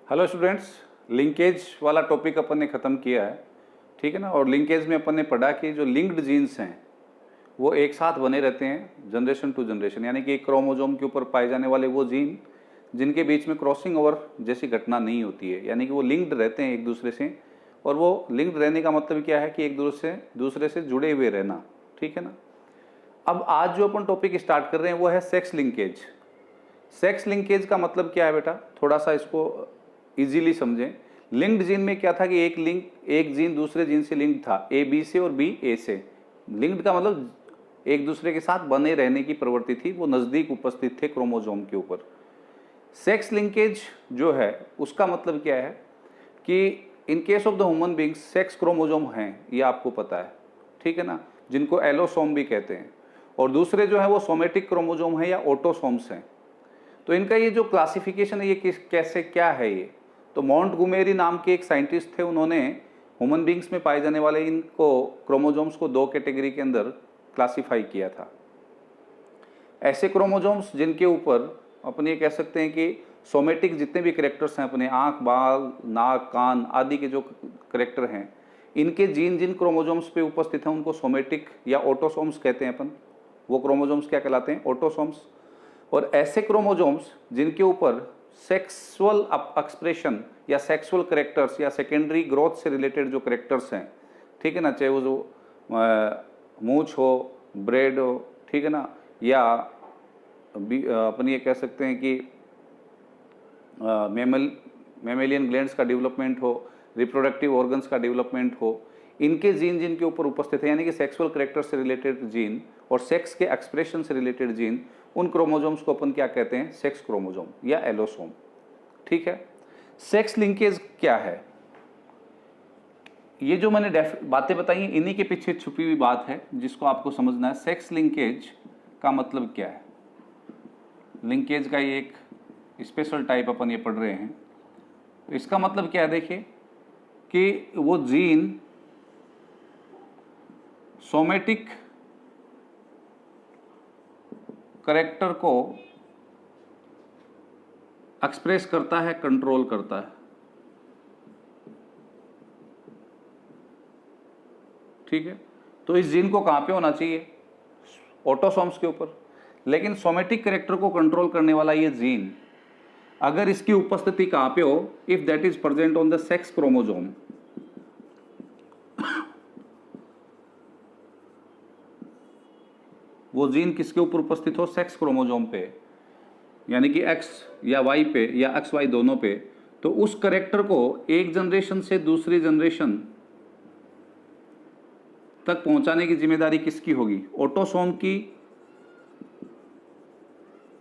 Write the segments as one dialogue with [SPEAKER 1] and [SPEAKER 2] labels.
[SPEAKER 1] Hello students, linkage वाला topic अपन ने ख़त्म किया है, ठीक है ना। और लिंकेज में अपन ने पढ़ा कि जो लिंक्ड जीन्स हैं वो एक साथ बने रहते हैं जनरेशन टू जनरेशन, यानी कि एक क्रोमोजोम के ऊपर पाए जाने वाले वो जीन जिनके बीच में क्रॉसिंग ओवर जैसी घटना नहीं होती है, यानी कि वो लिंक्ड रहते हैं एक दूसरे से। और वो लिंक्ड रहने का मतलब क्या है कि एक दूसरे से जुड़े हुए रहना, ठीक है ना। अब आज जो अपन टॉपिक स्टार्ट कर रहे हैं वो है सेक्स लिंकेज। सेक्स लिंकेज का मतलब क्या है बेटा, थोड़ा सा इसको इजीली समझें। लिंक्ड जीन में क्या था कि एक जीन दूसरे जीन से लिंक्ड था, ए बी से और बी ए से। लिंक्ड का मतलब एक दूसरे के साथ बने रहने की प्रवृत्ति थी, वो नज़दीक उपस्थित थे क्रोमोजोम के ऊपर। सेक्स लिंकेज जो है उसका मतलब क्या है कि in case of the human beings sex chromosome हैं, ये आपको पता है, ठीक है ना, जिनको एलोसोम भी कहते हैं। और दूसरे जो है वो सोमेटिक क्रोमोजोम है या ऑटोसोम्स हैं। तो इनका ये जो क्लासिफिकेशन है ये कैसे क्या है ये, तो मोंटगोमेरी नाम के एक साइंटिस्ट थे, उन्होंने ह्यूमन बींग्स में पाए जाने वाले इनको क्रोमोजोम्स को दो कैटेगरी के अंदर क्लासिफाई किया था। ऐसे क्रोमोजोम्स जिनके ऊपर अपन ये कह सकते हैं कि सोमेटिक जितने भी करेक्टर्स हैं, अपने आँख, बाल, नाक, कान आदि के जो करेक्टर हैं, इनके जीन जिन क्रोमोजोम्स पे उपस्थित हैं उनको सोमेटिक या ऑटोसोम्स कहते हैं अपन। वो क्रोमोजोम्स क्या कहलाते हैं? ऑटोसोम्स। और ऐसे क्रोमोजोम्स जिनके ऊपर सेक्सुअल एक्सप्रेशन या सेक्सुअल करेक्टर्स या सेकेंडरी ग्रोथ से रिलेटेड जो करेक्टर्स हैं, ठीक है ना, चाहे वो जो मूंछ हो, ब्रेड हो, ठीक है ना, या अपन ये कह सकते हैं कि मेमेलियन ग्लैंड्स का डेवलपमेंट हो, रिप्रोडक्टिव ऑर्गन्स का डेवलपमेंट हो, इनके जीन जिनके ऊपर उपस्थित है, यानी कि सेक्सुअल करेक्टर से रिलेटेड जीन और सेक्स के एक्सप्रेशन से रिलेटेड जीन, उन क्रोमोजोम्स को अपन क्या कहते हैं? सेक्स क्रोमोजोम या एलोसोम, ठीक है। सेक्स लिंकेज क्या है? ये जो मैंने बातें बताई हैं इन्हीं के पीछे छुपी हुई बात है जिसको आपको समझना है। सेक्स लिंकेज का मतलब क्या है? लिंकेज का ये एक स्पेशल टाइप अपन ये पढ़ रहे हैं। तो इसका मतलब क्या है, देखिए कि वो जीन सोमेटिक करेक्टर को एक्सप्रेस करता है, कंट्रोल करता है, ठीक है। तो इस जीन को कहां पे होना चाहिए? ऑटोसोम्स के ऊपर। लेकिन सोमेटिक करेक्टर को कंट्रोल करने वाला ये जीन अगर इसकी उपस्थिति कहां पे हो, if that is present on the sex chromosome, वो जीन किसके ऊपर उपस्थित हो? सेक्स क्रोमोजोम पे, यानी कि एक्स या वाई पे या एक्स वाई दोनों पे, तो उस करेक्टर को एक जनरेशन से दूसरी जनरेशन तक पहुंचाने की जिम्मेदारी किसकी होगी? ऑटोसोम की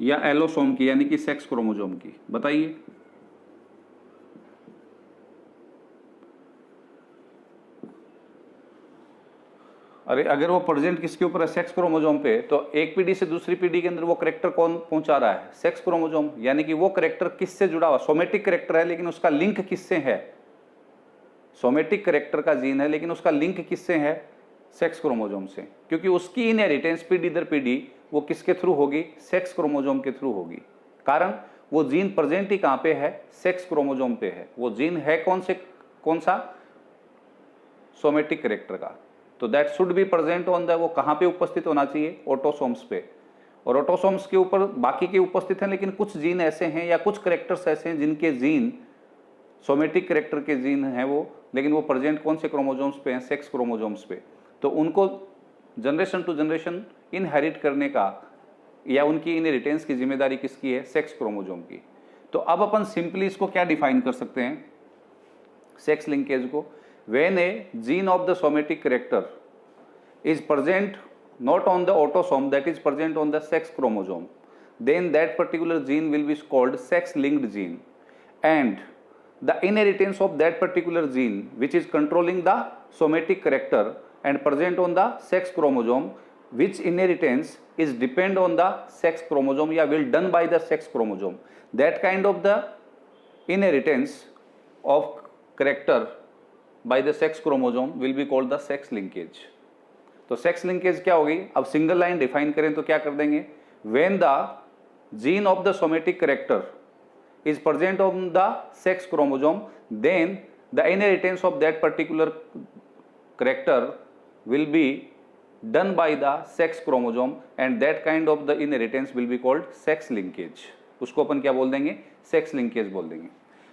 [SPEAKER 1] या एलोसोम की, यानी कि सेक्स क्रोमोजोम की? बताइए। अरे अगर वो प्रेजेंट किसके ऊपर है? सेक्स क्रोमोजोम पे, तो एक पीढ़ी से दूसरी पीढ़ी के अंदर वो करेक्टर कौन पहुंचा रहा है? Sex chromosome. यानी कि वो करेक्टर किससे जुड़ा हुआ? सोमेटिक करेक्टर है लेकिन उसका लिंक किससे है? सोमेटिक करेक्टर का जीन है लेकिन उसका लिंक किससे है? सेक्स क्रोमोजोम से। क्योंकि उसकी इनहेरिटेंस पीढ़ी दर पीढ़ी वो किसके थ्रू होगी? सेक्स क्रोमोजोम के थ्रू होगी। कारण वो जीन प्रेजेंट ही कहां पे है? सेक्स क्रोमोजोम पे है। वो जीन है कौन सा? सोमेटिक करेक्टर का। तो that should be present on the, वो कहां पे उपस्थित होना चाहिए? ऑटोसोम्स पे। और ऑटोसोम्स के ऊपर बाकी के उपस्थित हैं, लेकिन कुछ जीन ऐसे हैं या कुछ करेक्टर्स ऐसे हैं जिनके जीन सोमेटिक करेक्टर के जीन हैं वो, लेकिन वो प्रेजेंट कौन से क्रोमोजोम्स पे हैं? सेक्स क्रोमोजोम्स पे। तो उनको जनरेशन टू जनरेशन इनहेरिट करने का या उनकी इनहेरिटेंस की जिम्मेदारी किसकी है? सेक्स क्रोमोजोम की। तो अब अपन सिंपली इसको क्या डिफाइन कर सकते हैं सेक्स लिंकेज को? When a gene of the somatic character is present not on the autosome, that is present on the sex chromosome, then that particular gene will be called sex linked gene, and the inheritance of that particular gene which is controlling the somatic character and present on the sex chromosome, which inheritance is depend on the sex chromosome, yeah, will done by the sex chromosome, that kind of the inheritance of character by the sex chromosome will be called the sex linkage. तो sex linkage क्या होगी? अब single line define करें तो क्या कर देंगे? When the gene of the somatic character is present on the sex chromosome, then the inheritance of that particular character will be done by the sex chromosome and that kind of the inheritance will be called sex linkage. उसको अपन क्या बोल देंगे? Sex linkage बोल देंगे.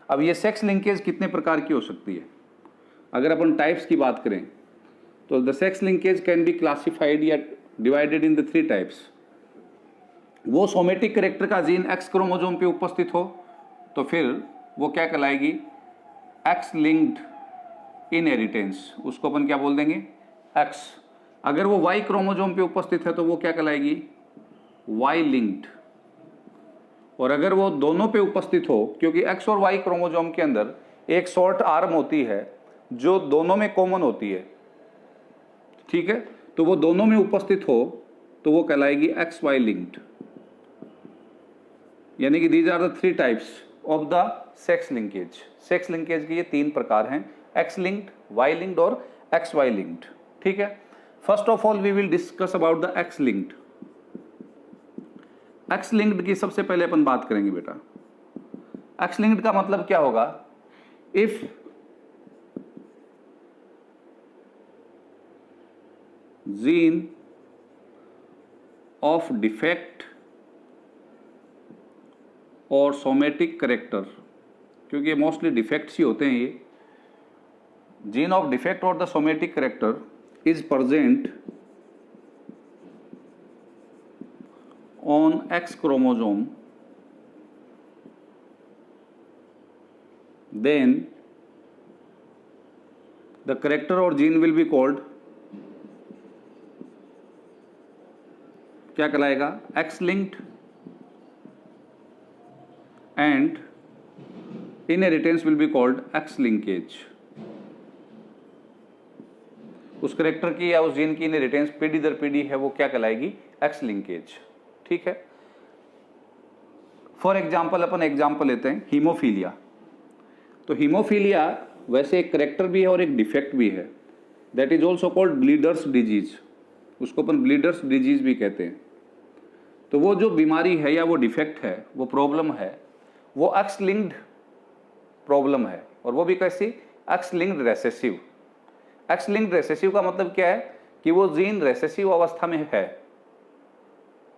[SPEAKER 1] अब ये sex linkage कितने प्रकार की हो सकती है? अगर अपन टाइप्स की बात करें तो the sex linkage can be classified या डिवाइडेड इन द 3 टाइप्स. वो सोमेटिक कैरेक्टर का जीन एक्स क्रोमोसोम पे उपस्थित हो तो फिर वो क्या कहलाएगी? X linked inheritance. उसको अपन क्या बोल देंगे? एक्स. अगर वो वाई क्रोमोसोम पे उपस्थित है तो वो क्या कहलाएगी? Y linked. और अगर वो दोनों पे उपस्थित हो, क्योंकि एक्स और वाई क्रोमोसोम के अंदर एक शॉर्ट आर्म होती है जो दोनों में कॉमन होती है, ठीक है, तो वो दोनों में उपस्थित हो तो वो कहलाएगी एक्स वाई लिंक्ड. यानी कि these are the 3 types of the sex linkage. Sex linkage के ये 3 प्रकार हैं, एक्स लिंक्ड, वाई लिंक्ड और एक्स वाई लिंक्ड. ठीक है. First of all we will discuss about the X linked. X linked की सबसे पहले अपन बात करेंगे बेटा. एक्स लिंक्ड का मतलब क्या होगा? इफ जीन ऑफ डिफेक्ट और सोमेटिक करेक्टर, क्योंकि ये मोस्टली डिफेक्ट्स ही होते हैं, ये जीन ऑफ डिफेक्ट और the somatic character is present on X chromosome, then the character or gene will be called, क्या कहलाएगा? X linked and inheritance will be called X linkage. उस character की या उस जीन की इनहेरिटेंस पीढ़ी दर पीढ़ी है, वो क्या कहलाएगी? X linkage. ठीक है. फॉर एग्जाम्पल अपन एग्जाम्पल लेते हैं हीमोफीलिया. तो हीमोफीलिया वैसे एक करेक्टर भी है और एक डिफेक्ट भी है. That is also called bleeders disease. उसको अपन ब्लीडर्स डिजीज भी कहते हैं. तो वो जो बीमारी है या वो डिफेक्ट है, वो प्रॉब्लम है, वो एक्स लिंक्ड प्रॉब्लम है. और वो भी कैसी? X linked recessive. X linked recessive का मतलब क्या है? कि वो जीन रेसेसिव अवस्था में है.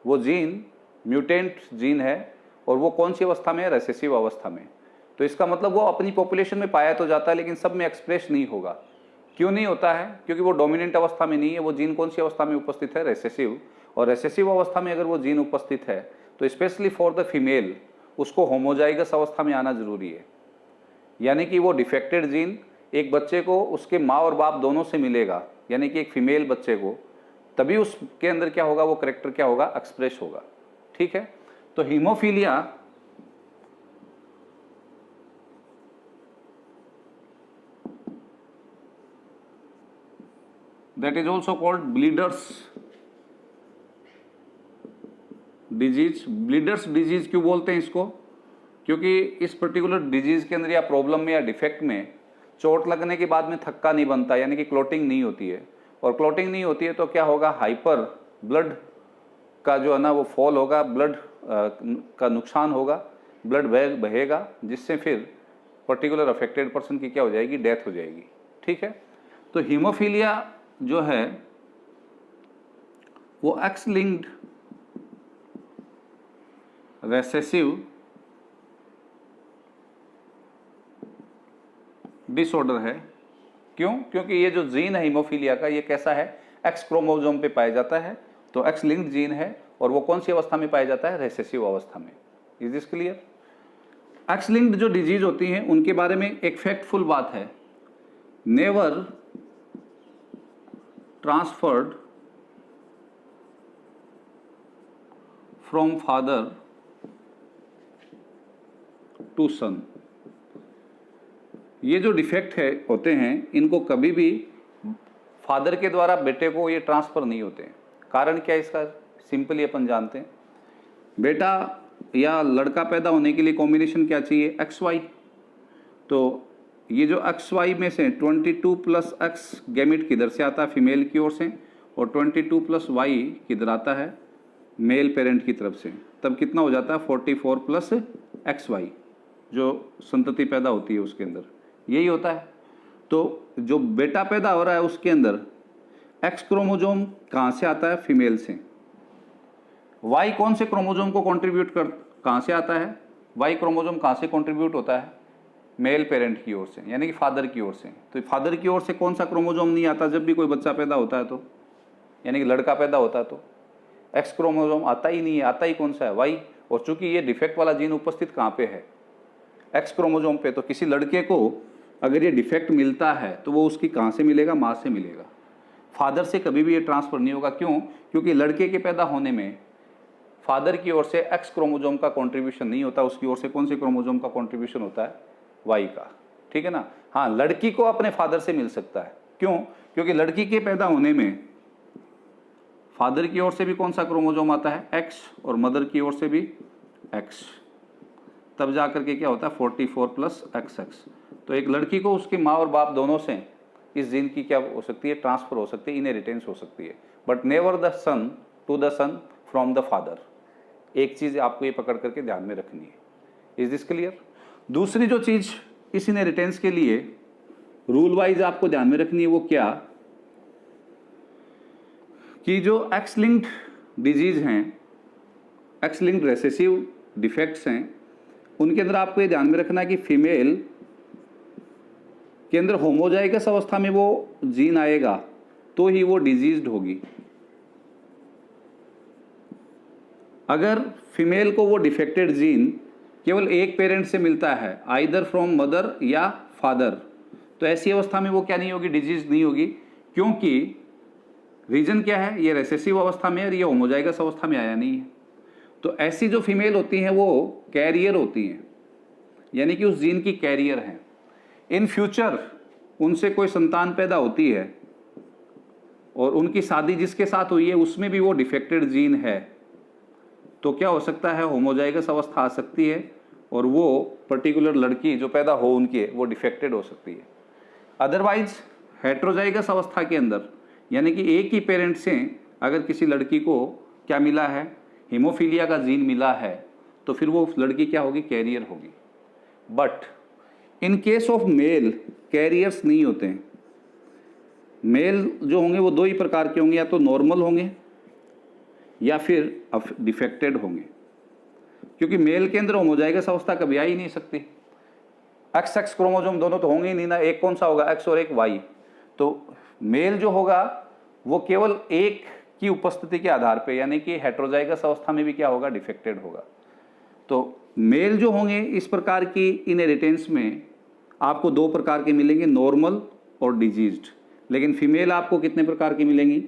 [SPEAKER 1] वो जीन म्यूटेंट जीन है और वो कौन सी अवस्था में है? रेसेसिव अवस्था में. तो इसका मतलब वो अपनी पॉपुलेशन में पाया तो जाता है लेकिन सब में एक्सप्रेस नहीं होगा. क्यों नहीं होता है? क्योंकि वो डोमिनेंट अवस्था में नहीं है. वो जीन कौन सी अवस्था में उपस्थित है? रेसेसिव. और रेसेसिव अवस्था में अगर वो जीन उपस्थित है तो स्पेशली फॉर द फीमेल उसको होमोजाइगस अवस्था में आना जरूरी है. यानी कि वो डिफेक्टेड जीन एक बच्चे को उसके माँ और बाप दोनों से मिलेगा, यानी कि एक फीमेल बच्चे को, तभी उसके अंदर क्या होगा? वो करेक्टर क्या होगा? एक्सप्रेस होगा. ठीक है. तो haemophilia that is also called bleeders disease. Bleeders disease क्यों बोलते हैं इसको? क्योंकि इस पर्टिकुलर डिजीज के अंदर या प्रॉब्लम में या डिफेक्ट में चोट लगने के बाद में थक्का नहीं बनता, यानी कि क्लोटिंग नहीं होती है. और क्लोटिंग नहीं होती है तो क्या होगा? हाइपर ब्लड का जो है ना वो फॉल होगा, ब्लड का नुकसान होगा, ब्लड बहेगा, जिससे फिर पर्टिकुलर अफेक्टेड पर्सन की क्या हो जाएगी? डेथ हो जाएगी. ठीक है. तो हीमोफीलिया जो है वो एक्स लिंक्ड रेसेसिव डिसऑर्डर है. क्यों? क्योंकि ये जो जीन है हीमोफीलिया का, ये कैसा है? एक्स क्रोमोसोम पे पाया जाता है. तो एक्स लिंक्ड जीन है और वो कौन सी अवस्था में पाया जाता है? रेसेसिव अवस्था में. Is this clear? X linked जो डिजीज होती हैं उनके बारे में एक फैक्टफुल बात है. Never transferred from father to son. ये जो डिफेक्ट है होते हैं इनको कभी भी फादर के द्वारा बेटे को ये ट्रांसफर नहीं होते. कारण क्या है इसका? सिंपली अपन जानते हैं. बेटा या लड़का पैदा होने के लिए कॉम्बिनेशन क्या चाहिए? X Y. तो ये जो एक्स वाई में से 22 प्लस एक्स गैमिट किधर से आता है? फीमेल की ओर से. और 22 प्लस वाई किधर आता है? मेल पेरेंट की तरफ से. तब कितना हो जाता है? 44 प्लस एक्स वाई. जो संतति पैदा होती है उसके अंदर यही होता है। तो जो बेटा पैदा हो रहा है उसके अंदर एक्स क्रोमोजोम कहाँ से आता है? फीमेल से। वाई कौन से क्रोमोजोम को कंट्रीब्यूट कर कहाँ से आता है? वाई क्रोमोजोम कहाँ से कंट्रीब्यूट होता है? मेल पेरेंट की ओर से, यानी कि फादर की ओर से। तो फादर की ओर से कौन सा क्रोमोजोम नहीं आता जब भी कोई बच्चा पैदा होता है? तो यानी कि लड़का पैदा होता है तो एक्स क्रोमोजोम आता ही नहीं है। आता ही कौन सा है? वाई। और चूंकि ये डिफेक्ट वाला जीन उपस्थित कहाँ पे है? एक्स क्रोमोजोम पे। तो किसी लड़के को अगर ये डिफेक्ट मिलता है तो वो उसकी कहाँ से मिलेगा? माँ से मिलेगा। फादर से कभी भी ये ट्रांसफर नहीं होगा। क्यों? क्योंकि लड़के के पैदा होने में फादर की ओर से एक्स क्रोमोजोम का कंट्रीब्यूशन नहीं होता, उसकी ओर से कौन से क्रोमोजोम का कंट्रीब्यूशन होता है? वाई का। ठीक है ना। हाँ, लड़की को अपने फादर से मिल सकता है। क्यों? क्योंकि लड़की के पैदा होने में फादर की ओर से भी कौन सा क्रोमोजोम आता है? एक्स, और मदर की ओर से भी एक्स। तब जाकर के क्या होता है? 44 प्लस XX। तो एक लड़की को उसकी माँ और बाप दोनों से इस जीन की क्या हो सकती है? ट्रांसफर हो सकती है, इनहेरिटेंस हो सकती है, but never the son to the son from the father. एक चीज आपको ये पकड़ करके ध्यान में रखनी है। Is this clear? दूसरी जो चीज इस इनहेरिटेंस के लिए रूल वाइज आपको ध्यान में रखनी है वो क्या? कि जो एक्स लिंक्ड डिजीज हैं, एक्स लिंक्ड रेसेसिव डिफेक्ट्स हैं, उनके अंदर आपको ये ध्यान में रखना है कि फीमेल के अंदर होमोजाइगस अवस्था में वो जीन आएगा तो ही वो डिजीज्ड होगी। अगर फीमेल को वो डिफेक्टेड जीन केवल एक पेरेंट से मिलता है, आइदर फ्रॉम मदर या फादर, तो ऐसी अवस्था में वो क्या नहीं होगी? डिजीज नहीं होगी। क्योंकि रीजन क्या है? ये रेसेसिव अवस्था में और ये होमोजाइगस अवस्था में आया नहीं है। तो ऐसी जो फीमेल होती हैं वो कैरियर होती हैं, यानी कि उस जीन की कैरियर हैं। इन फ्यूचर उनसे कोई संतान पैदा होती है और उनकी शादी जिसके साथ हुई है उसमें भी वो डिफेक्टेड जीन है, तो क्या हो सकता है? होमोजाइगस अवस्था आ सकती है और वो पर्टिकुलर लड़की जो पैदा हो उनकी वो डिफेक्टेड हो सकती है। अदरवाइज हेट्रोजाइगस अवस्था के अंदर, यानी कि एक ही पेरेंट से अगर किसी लड़की को क्या मिला है? हीमोफीलिया का जीन मिला है, तो फिर वो लड़की क्या होगी? कैरियर होगी। But in case of male carriers नहीं होते हैं। मेल जो होंगे वो दो ही प्रकार के होंगे, या तो नॉर्मल होंगे या फिर डिफेक्टेड होंगे। क्योंकि मेल के अंदर होमोजाइगस अवस्था कभी आ ही नहीं सकती। एक्स एक्स क्रोमोजोम दोनों तो होंगे ही नहीं ना, एक कौन सा होगा? एक्स और एक वाई। तो मेल जो होगा वो केवल एक की उपस्थिति के आधार पे, यानी कि हेट्रोजाइगस अवस्था में भी क्या होगा? डिफेक्टेड होगा। तो मेल जो होंगे इस प्रकार की इनहेरिटेंस में आपको दो प्रकार के मिलेंगे, नॉर्मल और डिजीज्ड। लेकिन फीमेल आपको कितने प्रकार की मिलेंगी?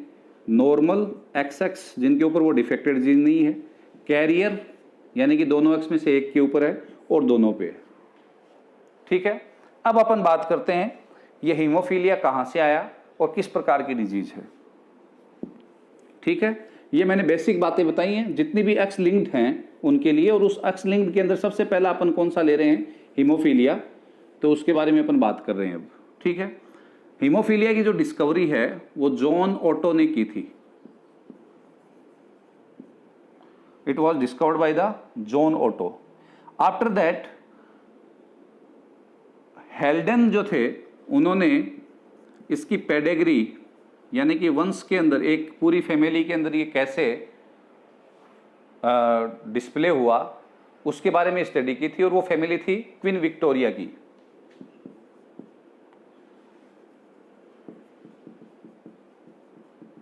[SPEAKER 1] नॉर्मल XX जिनके ऊपर वो डिफेक्टेड जीन नहीं है, कैरियर यानी कि दोनों एक्स में से एक के ऊपर है और दोनों पे। ठीक है, अब अपन बात करते हैं ये हीमोफीलिया कहाँ से आया और किस प्रकार की डिजीज है। ठीक है, ये मैंने बेसिक बातें बताई हैं जितनी भी एक्स लिंक्ड हैं उनके लिए, और उस एक्स लिंक्ड के अंदर सबसे पहला अपन कौन सा ले रहे हैं? हीमोफीलिया। तो उसके बारे में अपन बात कर रहे हैं अब। ठीक है, हीमोफीलिया की जो डिस्कवरी है वो जॉन ओटो ने की थी। It was discovered by the John Otto. After that Haldane जो थे उन्होंने इसकी पेडेग्री, यानी कि वंश के अंदर एक पूरी फैमिली के अंदर ये कैसे डिस्प्ले हुआ उसके बारे में स्टडी की थी, और वो फैमिली थी क्वीन विक्टोरिया की।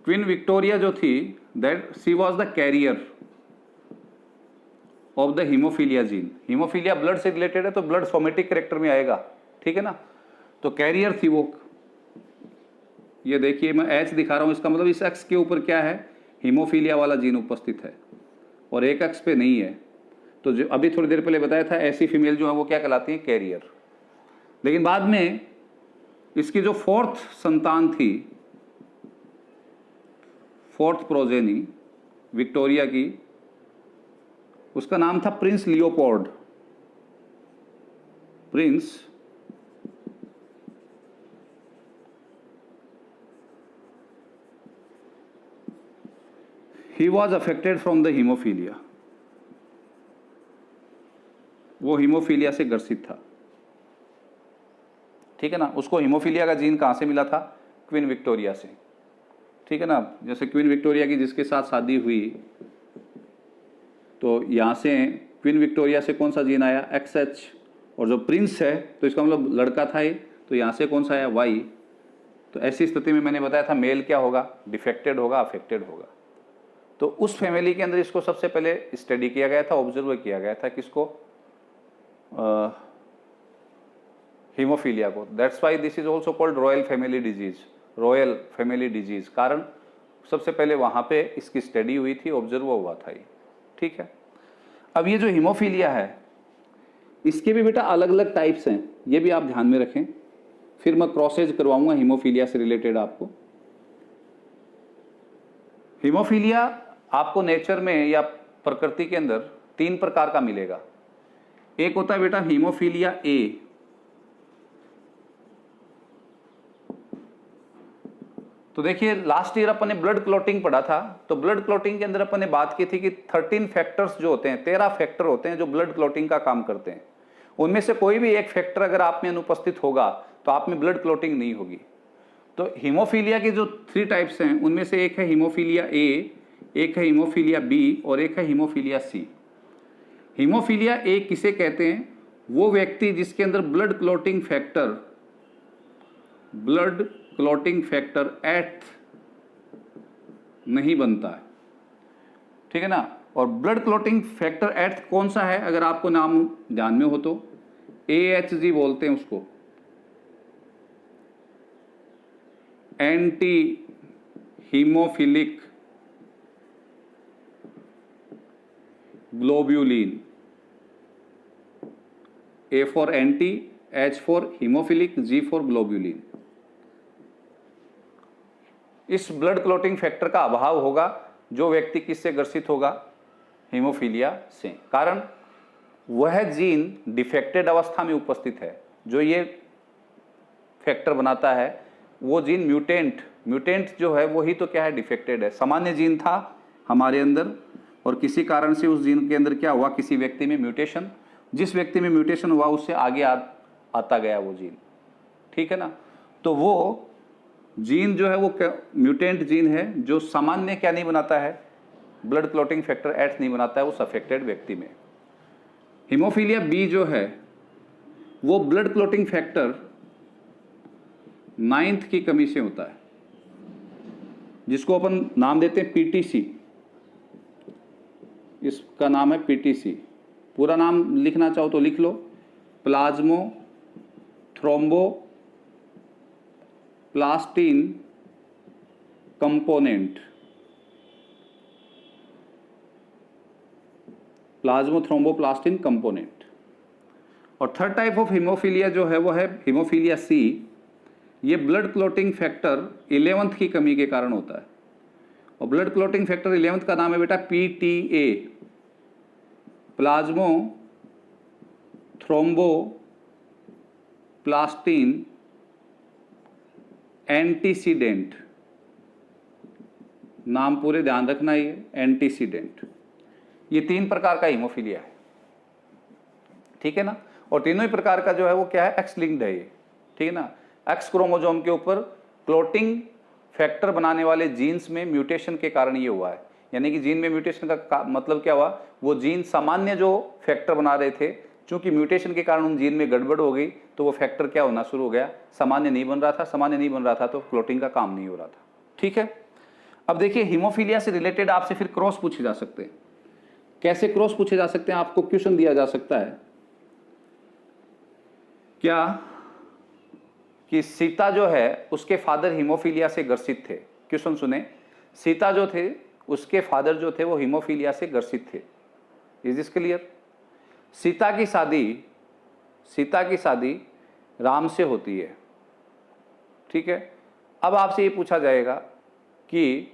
[SPEAKER 1] क्वीन विक्टोरिया जो थी that she was the carrier of the haemophilia gene. Haemophilia blood से रिलेटेड है तो ब्लड सोमेटिक कैरेक्टर में आएगा। ठीक है ना, तो कैरियर थी वो। ये देखिए मैं H दिखा रहा हूं, इसका मतलब इस एक्स के ऊपर क्या है? हीमोफीलिया वाला जीन उपस्थित है और एक एक्स पे नहीं है। तो जो अभी थोड़ी देर पहले बताया था ऐसी फीमेल जो है वो क्या कहलाती है? कैरियर। लेकिन बाद में इसकी जो फोर्थ संतान थी, फोर्थ प्रोजेनी विक्टोरिया की, उसका नाम था Prince Leopold. Prince he was affected from the hemophilia। वो हीमोफीलिया से ग्रसित था, ठीक है ना। उसको हीमोफीलिया का जीन कहाँ से मिला था? क्वीन विक्टोरिया से, ठीक है ना। जैसे क्वीन विक्टोरिया की जिसके साथ शादी हुई, तो यहाँ से क्वीन विक्टोरिया से कौन सा जीन आया? XH, और जो प्रिंस है तो इसका मतलब लड़का था ये, तो यहाँ से कौन सा आया? Y। तो ऐसी स्थिति में मैंने बताया था मेल क्या होगा? डिफेक्टेड होगा, अफेक्टेड होगा। तो उस फैमिली के अंदर इसको सबसे पहले स्टडी किया गया था, ऑब्जर्व किया गया था, किसको? हीमोफीलिया को। That's why this is also called royal family disease, royal family disease. कारण सबसे पहले वहां पे इसकी स्टडी हुई थी, ऑब्जर्व हुआ था ये, ठीक है। अब ये जो हीमोफीलिया है, इसके भी बेटा अलग अलग टाइप्स हैं, ये भी आप ध्यान में रखें। फिर मैं क्रॉसेज करवाऊंगा हीमोफीलिया से रिलेटेड आपको। हीमोफीलिया आपको नेचर में या प्रकृति के अंदर 3 प्रकार का मिलेगा। एक होता है बेटा हीमोफीलिया ए, तो देखिए लास्ट ईयर अपन ने ब्लड क्लॉटिंग पढ़ा था, तो ब्लड क्लॉटिंग के अंदर अपन ने बात की थी कि 13 फैक्टर्स जो होते हैं, 13 फैक्टर होते हैं जो ब्लड क्लॉटिंग का काम करते हैं। उनमें से कोई भी एक फैक्टर अगर आप में अनुपस्थित होगा तो आप में ब्लड क्लॉटिंग नहीं होगी। तो हीमोफीलिया के जो 3 टाइप्स हैं उनमें से एक है हीमोफीलिया ए, एक है हीमोफीलिया बी और एक है हीमोफीलिया सी। हीमोफीलिया ए किसे कहते हैं? वो व्यक्ति जिसके अंदर ब्लड क्लॉटिंग फैक्टर 8 नहीं बनता है, ठीक है ना। और ब्लड क्लॉटिंग फैक्टर 8 कौन सा है? अगर आपको नाम ध्यान में हो तो AHG बोलते हैं उसको, anti hemophilic globulin. A for anti, H for hemophilic, G for globulin. इस ब्लड क्लॉटिंग फैक्टर का अभाव होगा जो व्यक्ति किससे ग्रसित होगा? हीमोफीलिया से। कारण वह जीन डिफेक्टेड अवस्था में उपस्थित है, जो ये फैक्टर बनाता है वो जीन म्यूटेंट जो है वही तो क्या है? डिफेक्टेड है। सामान्य जीन था हमारे अंदर और किसी कारण से उस जीन के अंदर क्या हुआ? किसी व्यक्ति में म्यूटेशन, जिस व्यक्ति में म्यूटेशन हुआ उससे आगे आता गया वो जीन, ठीक है ना। तो वो जीन जो है वो म्यूटेंट जीन है जो सामान्य क्या नहीं बनाता है? ब्लड क्लॉटिंग फैक्टर 8 नहीं बनाता है उस अफेक्टेड व्यक्ति में। हीमोफीलिया बी जो है वो ब्लड क्लॉटिंग फैक्टर 9th की कमी से होता है, जिसको अपन नाम देते हैं PTC। इसका नाम है PTC। पूरा नाम लिखना चाहो तो लिख लो, प्लाज्मो थ्रोम्बोप्लास्टिन कंपोनेंट, प्लाज्मो थ्रोम्बोप्लास्टिन कंपोनेंट। और थर्ड टाइप ऑफ हीमोफीलिया जो है वो है हीमोफीलिया सी। ये ब्लड क्लॉटिंग फैक्टर 11th की कमी के कारण होता है। और ब्लड क्लॉटिंग फैक्टर 11th का नाम है बेटा PTA, प्लाज्मो थ्रोम्बोप्लास्टिन एंटीसीडेंट। नाम पूरे ध्यान रखना, ये एंटीसीडेंट। ये 3 प्रकार का हीमोफीलिया है, ठीक है ना। और तीनों ही प्रकार का जो है वो क्या है? एक्स लिंक्ड है ये, ठीक है ना। एक्स क्रोमोसोम के ऊपर क्लॉटिंग फैक्टर बनाने वाले जीन्स में म्यूटेशन के कारण ये हुआ है। यानी कि जीन में म्यूटेशन का मतलब क्या हुआ? वो जीन सामान्य जो फैक्टर बना रहे थे, चूंकि म्यूटेशन के कारण उन जीन में गड़बड़ हो गई तो वो फैक्टर क्या होना शुरू हो गया? सामान्य नहीं बन रहा था। सामान्य नहीं बन रहा था तो क्लॉटिंग का काम नहीं हो रहा था, ठीक है। अब देखिए हीमोफीलिया से रिलेटेड आपसे फिर क्रॉस पूछे जा सकते हैं। कैसे क्रॉस पूछे जा सकते हैं? आपको क्वेश्चन दिया जा सकता है क्या कि सीता जो है उसके फादर हीमोफीलिया से ग्रसित थे। क्वेश्चन सुने, सीता जो थे उसके फादर जो थे वो हीमोफीलिया से ग्रसित थे। Is this clear? सीता की शादी राम से होती है, ठीक है। अब आपसे ये पूछा जाएगा कि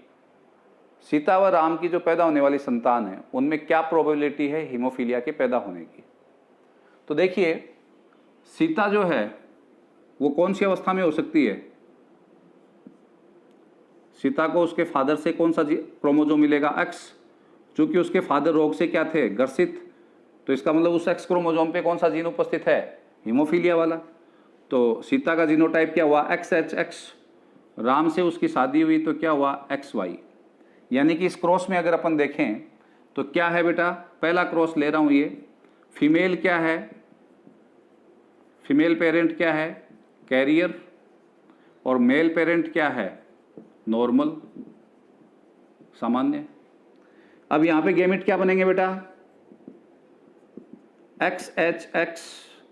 [SPEAKER 1] सीता व राम की जो पैदा होने वाली संतान है उनमें क्या प्रोबेबिलिटी है हीमोफीलिया के पैदा होने की। तो देखिए सीता जो है वो कौन सी अवस्था में हो सकती है? सीता को उसके फादर से कौन सा क्रोमोसोम मिलेगा? X। चूंकि उसके फादर रोग से क्या थे? ग्रसित, तो इसका मतलब उस एक्स क्रोमोसोम पे कौन सा जीन उपस्थित है, हीमोफीलिया वाला। तो सीता का जीनोटाइप क्या हुआ, XHX। राम से उसकी शादी हुई तो क्या हुआ, XY। यानी कि इस क्रॉस में अगर अपन देखें तो क्या है बेटा, पहला क्रॉस ले रहा हूं ये, फीमेल क्या है, फीमेल पेरेंट क्या है, कैरियर, और मेल पेरेंट क्या है, नॉर्मल, सामान्य। अब यहां पे गैमेट क्या बनेंगे बेटा, XHX,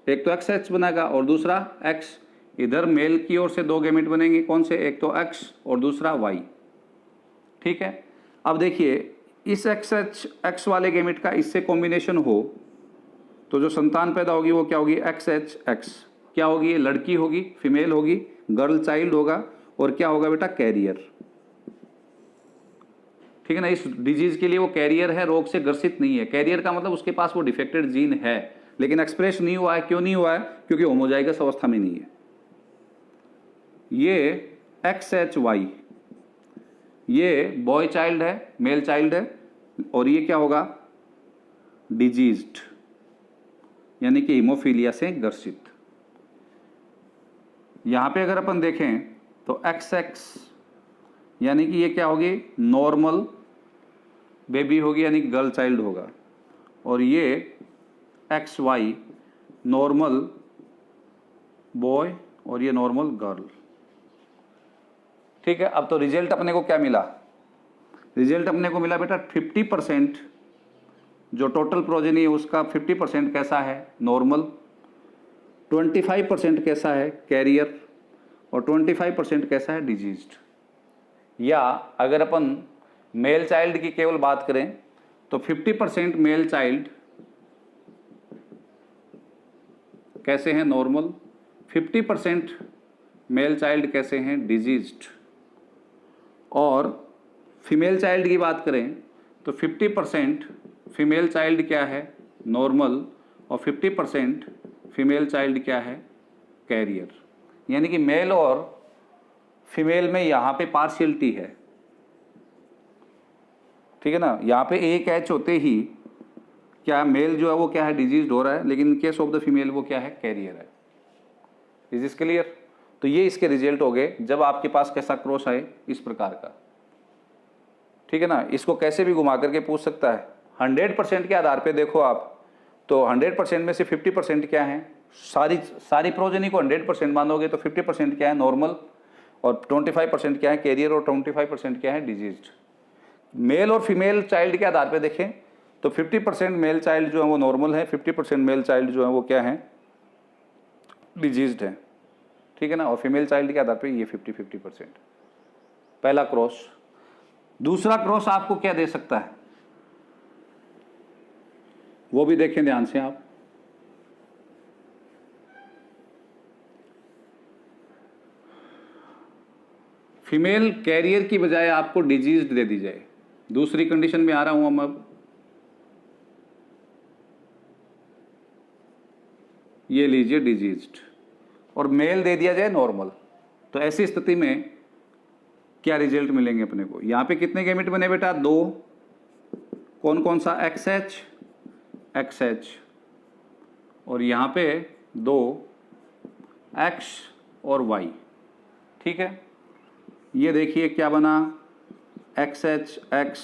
[SPEAKER 1] एक तो XH बनेगा और दूसरा X। इधर मेल की ओर से दो गैमेट बनेंगे, कौन से, एक तो X और दूसरा Y। ठीक है। अब देखिए इस XHX वाले गैमेट का इससे कॉम्बिनेशन हो तो जो संतान पैदा होगी वो क्या होगी, XHX। क्या होगी, ये लड़की होगी, फीमेल होगी, गर्ल चाइल्ड होगा, और क्या होगा बेटा, कैरियर। ठीक है ना। इस डिजीज के लिए वो कैरियर है, रोग से ग्रसित नहीं है। कैरियर का मतलब उसके पास वो डिफेक्टेड जीन है लेकिन एक्सप्रेस नहीं हुआ है। क्यों नहीं हुआ है, क्योंकि होमोजाइगस अवस्था में नहीं है। ये XHY, ये बॉय चाइल्ड है, मेल चाइल्ड है, और ये क्या होगा, डिजीज्ड, यानी कि हीमोफीलिया से ग्रसित। यहां पे अगर अपन देखें तो XX यानी कि ये क्या होगी, नॉर्मल बेबी होगी, यानी गर्ल चाइल्ड होगा, और ये XY नॉर्मल बॉय और ये नॉर्मल गर्ल। ठीक है। अब तो रिजल्ट अपने को क्या मिला, रिजल्ट अपने को मिला बेटा 50% जो टोटल प्रोजेनी है उसका 50% कैसा है, नॉर्मल, 25% कैसा है, कैरियर, और 25% कैसा है, डिजीज्ड। या अगर अपन मेल चाइल्ड की केवल बात करें तो 50% मेल चाइल्ड कैसे हैं, नॉर्मल, 50% मेल चाइल्ड कैसे हैं, डिजीज्ड। और फीमेल चाइल्ड की बात करें तो 50% फीमेल चाइल्ड क्या है, नॉर्मल, और 50% फीमेल चाइल्ड क्या है, कैरियर। यानी कि मेल और फीमेल में यहाँ पे पार्शियलिटी है। ठीक है ना। यहाँ पे एक एच होते ही क्या मेल जो है वो क्या है, डिजीज हो रहा है, लेकिन in case of the female वो क्या है, कैरियर है। Is this clear. तो ये इसके रिजल्ट हो गए जब आपके पास कैसा क्रॉस आए, इस प्रकार का। ठीक है ना। इसको कैसे भी घुमा करके पूछ सकता है। 100% के आधार पे देखो आप, तो 100% में से 50% क्या है, सारी प्रोजेनी को 100% मानोगे तो 50% क्या है, नॉर्मल, और 25% क्या है, कैरियर, और 25% क्या है, डिजीज्ड। मेल और फीमेल चाइल्ड के आधार पे देखें तो 50% मेल चाइल्ड जो है वो नॉर्मल है, 50% मेल चाइल्ड जो है वो क्या है, डिजीज्ड है। ठीक है ना। और फीमेल चाइल्ड के आधार पे ये 50-50%। पहला क्रॉस। दूसरा क्रॉस आपको क्या दे सकता है, वो भी देखें ध्यान से आप। फीमेल कैरियर की बजाय आपको डिजीज्ड दे दी जाए। दूसरी कंडीशन में आ रहा हूं हम अब। ये लीजिए डिजीज्ड, और मेल दे दिया जाए नॉर्मल। तो ऐसी स्थिति में क्या रिजल्ट मिलेंगे अपने को। यहां पे कितने गैमेट बने बेटा, 2। कौन कौन सा, XH, और यहां पे 2 X और Y। ठीक है। ये देखिए क्या बना, XHX,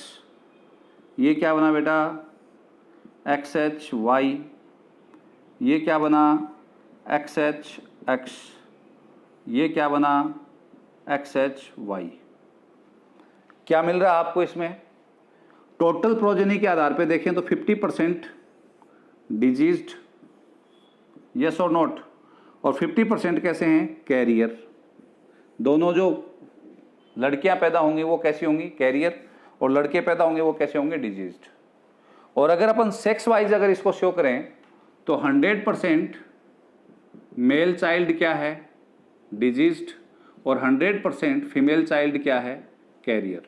[SPEAKER 1] ये क्या बना बेटा, XHY, ये क्या बना, XHX, ये क्या बना, XHY। क्या मिल रहा है आपको इसमें, टोटल प्रोजेनी के आधार पे देखें तो 50% डिजीज्ड, यस और नॉट, और 50% कैसे हैं, कैरियर। दोनों जो लड़कियां पैदा होंगी वो कैसी होंगी, कैरियर, और लड़के पैदा होंगे वो कैसे होंगे, डिजीज्ड। और अगर अपन सेक्स वाइज अगर इसको शो करें तो 100% मेल चाइल्ड क्या है, डिजीज्ड, और 100% फीमेल चाइल्ड क्या है, कैरियर।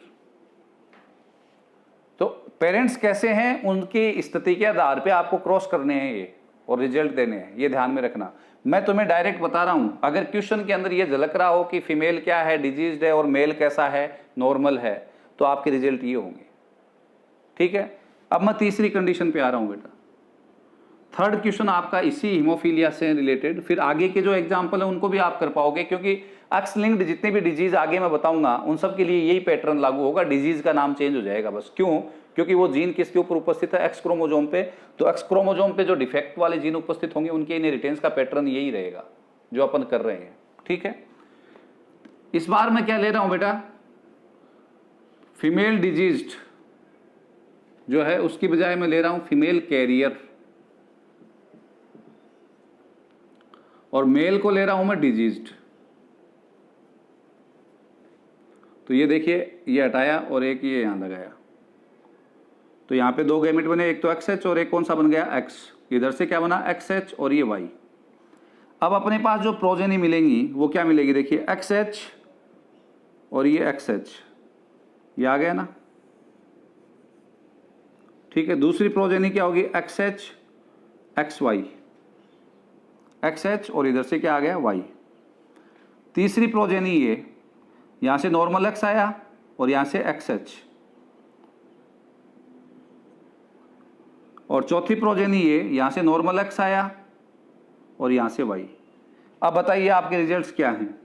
[SPEAKER 1] तो पेरेंट्स कैसे हैं उनकी स्थिति के आधार पे आपको क्रॉस करने हैं ये, और रिजल्ट देने हैं, ये ध्यान में रखना। मैं तुम्हें डायरेक्ट बता रहा हूं, अगर क्वेश्चन के अंदर ये झलक रहा हो कि फीमेल क्या है, डिजीज्ड है, और मेल कैसा है, नॉर्मल है, तो आपके रिजल्ट ये होंगे। ठीक है। अब मैं तीसरी कंडीशन पे आ रहा हूं बेटा। थर्ड क्वेश्चन आपका इसी हीमोफीलिया से रिलेटेड, फिर आगे के जो एग्जाम्पल है उनको भी आप कर पाओगे, क्योंकि एक्स लिंक्ड जितने भी डिजीज आगे मैं बताऊंगा उन सब के लिए यही पैटर्न लागू होगा, डिजीज का नाम चेंज हो जाएगा बस। क्यों? क्योंकि वो जीन किसके ऊपर उपस्थित है? एक्स क्रोमोजोम पे। तो एक्स क्रोमोजोम पे जो डिफेक्ट वाले जीन उपस्थित होंगे उनके इनहेरिटेंस का पैटर्न यही रहेगा जो अपन कर रहे हैं। ठीक है, इस बार मैं क्या ले रहा हूं बेटा, फीमेल डिजीज्ड जो है उसकी बजाय मैं ले रहा हूं फीमेल कैरियर, और मेल को ले रहा हूं मैं डिजीज्ड। तो ये देखिए, ये हटाया और एक ये यहां लगाया, तो यहां पे दो गैमेट बने, एक तो XH और एक कौन सा बन गया X। इधर से क्या बना XH और ये Y। अब अपने पास जो प्रोजेनी मिलेंगी वो क्या मिलेगी, देखिए XH और ये XH, ये आ गया ना। ठीक है, दूसरी प्रोजेनी क्या होगी XH XY, XH और इधर से क्या आ गया Y। तीसरी प्रोजेनी ये, यहां से नॉर्मल X आया और यहां से XH, और चौथी प्रोजेनी ये, यहां से नॉर्मल X आया और यहां से Y। अब बताइए आपके रिजल्ट्स क्या हैं।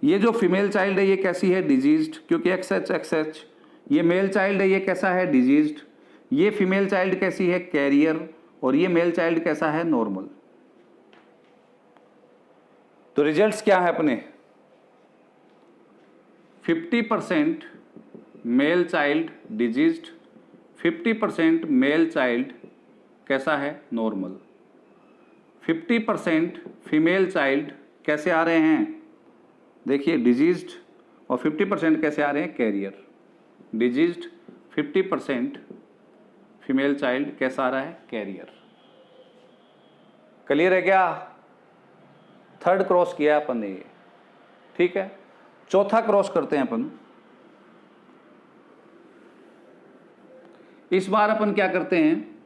[SPEAKER 1] ये जो फीमेल चाइल्ड है ये कैसी है, डिजीज्ड, क्योंकि XH XH। ये मेल चाइल्ड है, ये कैसा है, डिजीज्ड। ये फीमेल चाइल्ड कैसी है, कैरियर, और ये मेल चाइल्ड कैसा है, नॉर्मल। तो रिजल्ट्स क्या है अपने, 50% male child diseased, 50% male child कैसा है, नॉर्मल। 50% फीमेल चाइल्ड कैसे आ रहे हैं, देखिए डिजीज्ड, और 50% कैसे आ रहे हैं, कैरियर। डिजीज्ड 50%, फीमेल चाइल्ड कैसा आ रहा है, कैरियर। क्लियर है क्या? थर्ड क्रॉस किया अपन ने ये। ठीक है, चौथा क्रॉस करते हैं अपन। इस बार अपन क्या करते हैं,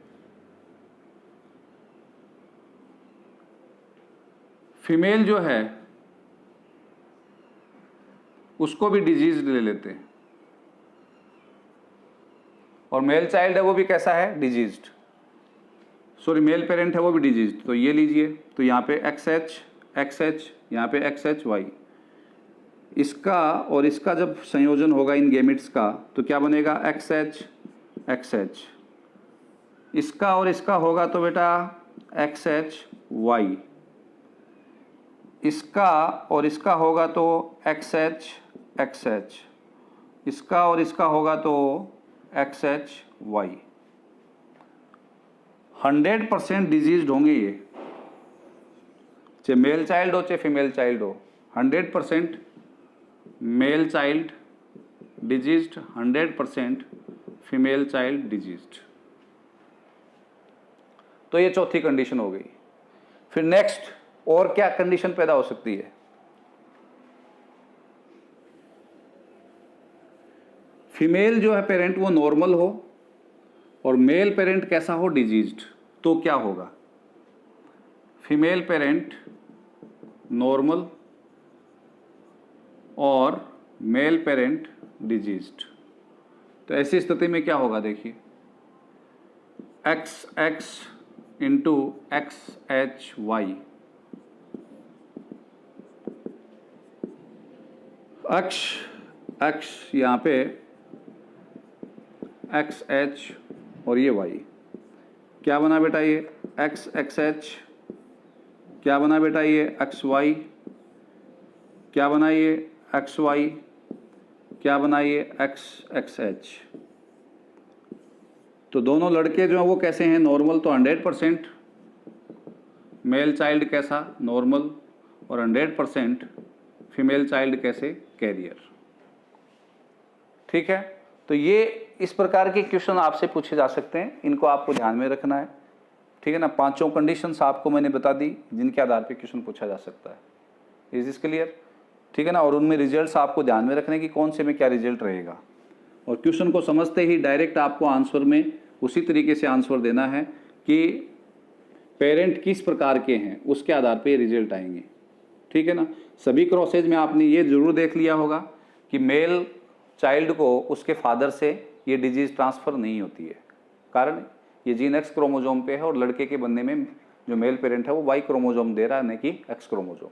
[SPEAKER 1] फीमेल जो है उसको भी डिजीज ले लेते हैं, और मेल चाइल्ड है वो भी कैसा है, डिजीज्ड। सॉरी, मेल पेरेंट है वो भी डिजीज्ड। तो ये लीजिए, तो यहाँ पे XH XH, यहाँ पे XH Y। इसका और इसका जब संयोजन होगा इन गैमेट्स का तो क्या बनेगा, XH XH। इसका और इसका होगा तो बेटा XH Y। इसका और इसका होगा तो XH XH। इसका और इसका होगा तो XH Y। 100% डिजीज्ड होंगे ये, चाहे मेल चाइल्ड हो चाहे फीमेल चाइल्ड हो। 100% male child diseased, 100% female child diseased. तो ये चौथी कंडीशन हो गई। फिर नेक्स्ट और क्या कंडीशन पैदा हो सकती है, फीमेल जो है पेरेंट वो नॉर्मल हो और मेल पेरेंट कैसा हो, डिजीज्ड। तो क्या होगा, फीमेल पेरेंट नॉर्मल और मेल पेरेंट डिजीज्ड। तो ऐसी स्थिति में क्या होगा, देखिए XX इंटू XHY। X यहाँ पे XH और ये Y क्या बना बेटा, ये XXH, क्या बना बेटा ये XY, क्या बना ये XY, क्या बना ये XXH। तो दोनों लड़के जो हैं वो कैसे हैं, नॉर्मल। तो 100% मेल चाइल्ड कैसा, नॉर्मल, और 100% फीमेल चाइल्ड कैसे, कैरियर। ठीक है, तो ये इस प्रकार के क्वेश्चन आपसे पूछे जा सकते हैं, इनको आपको ध्यान में रखना है। ठीक है ना, पांचों कंडीशंस आपको मैंने बता दी जिनके आधार पे क्वेश्चन पूछा जा सकता है। Is this clear? ठीक है ना, और उनमें रिजल्ट्स आपको ध्यान में रखने की कौन से में क्या रिजल्ट रहेगा, और क्वेश्चन को समझते ही डायरेक्ट आपको आंसर में उसी तरीके से आंसर देना है कि पेरेंट किस प्रकार के हैं, उसके आधार पे रिजल्ट आएंगे। ठीक है ना, सभी क्रॉसेज में आपने ये जरूर देख लिया होगा कि मेल चाइल्ड को उसके फादर से ये डिजीज ट्रांसफर नहीं होती है। कारण ये जीन एक्स क्रोमोजोम पे है और लड़के के बनने में जो मेल पेरेंट है वो वाई क्रोमोजोम दे रहा है, न कि एक्स क्रोमोजोम।